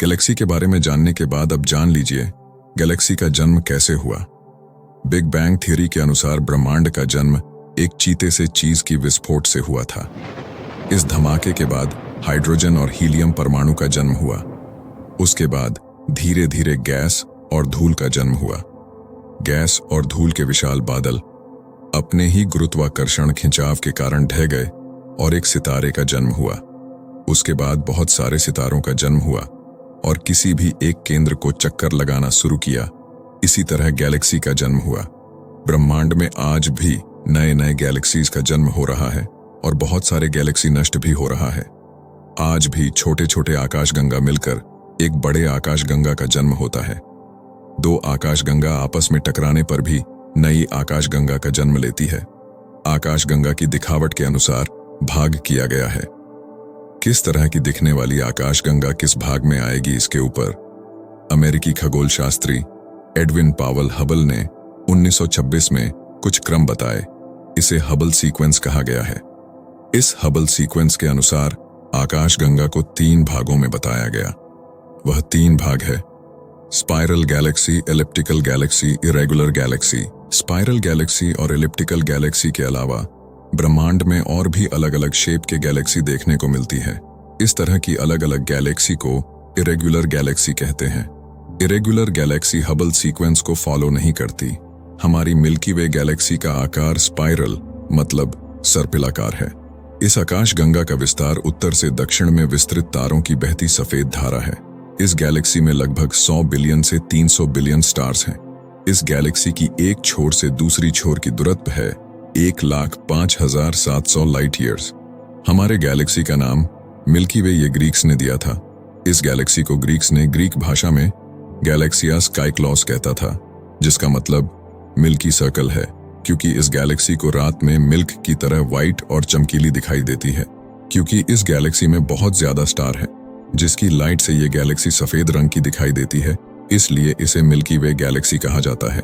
Galaxy के बारे में जानने के बाद अब जान लीजिए गैलेक्सी का जन्म कैसे हुआ। बिग बैंग थ्योरी के अनुसार ब्रह्मांड का जन्म एक चीते से चीज की विस्फोट से हुआ था। इस धमाके के बाद हाइड्रोजन और हीलियम परमाणु का जन्म हुआ। उसके बाद धीरे धीरे गैस और धूल का जन्म हुआ। गैस और धूल के विशाल बादल अपने ही गुरुत्वाकर्षण खिंचाव के कारण ढह गए और एक सितारे का जन्म हुआ। उसके बाद बहुत सारे सितारों का जन्म हुआ और किसी भी एक केंद्र को चक्कर लगाना शुरू किया। इसी तरह गैलेक्सी का जन्म हुआ। ब्रह्मांड में आज भी नए नए गैलेक्सीज का जन्म हो रहा है और बहुत सारे गैलेक्सी नष्ट भी हो रहा है। आज भी छोटे छोटे आकाशगंगा मिलकर एक बड़े आकाशगंगा का जन्म होता है। दो आकाशगंगा आपस में टकराने पर भी नई आकाशगंगा का जन्म लेती है। आकाशगंगा की दिखावट के अनुसार भाग किया गया है। किस तरह की दिखने वाली आकाशगंगा किस भाग में आएगी, इसके ऊपर अमेरिकी खगोल शास्त्री एडविन पावल हबल ने 1926 में कुछ क्रम बताए। इसे हबल सीक्वेंस कहा गया है। इस हबल सीक्वेंस के अनुसार आकाशगंगा को 3 भागों में बताया गया। वह 3 भाग है: spiral Galaxy, elliptical Galaxy, irregular Galaxy. Spiral Galaxy और एलिप्टिकल गैलेक्सी के अलावा ब्रह्मांड में और भी अलग अलग शेप के गैलेक्सी देखने को मिलती है। इस तरह की अलग अलग गैलेक्सी को इरेगुलर गैलेक्सी कहते हैं। इरेगुलर गैलेक्सी हबल सीक्वेंस को फॉलो नहीं करती। हमारी मिल्की वे गैलेक्सी का आकार स्पाइरल मतलब सर्पिलाकार है। इस आकाशगंगा का विस्तार उत्तर से दक्षिण में विस्तृत तारों की बहती सफेद धारा है। इस गैलेक्सी में लगभग 100 बिलियन से 300 बिलियन स्टार्स हैं। इस गैलेक्सी की एक छोर से दूसरी छोर की दूरत्व है 1,05,700 लाइट ईयर्स। हमारे गैलेक्सी का नाम मिल्की वे ये ग्रीक्स ने दिया था। इस गैलेक्सी को ग्रीक्स ने ग्रीक भाषा में गैलेक्सिया स्काइक्लॉस कहता था, जिसका मतलब मिल्की सर्कल है, क्योंकि इस गैलेक्सी को रात में मिल्क की तरह व्हाइट और चमकीली दिखाई देती है। क्योंकि इस गैलेक्सी में बहुत ज्यादा स्टार है, जिसकी लाइट से ये गैलेक्सी सफेद रंग की दिखाई देती है, इसलिए इसे मिल्की वे गैलेक्सी कहा जाता है।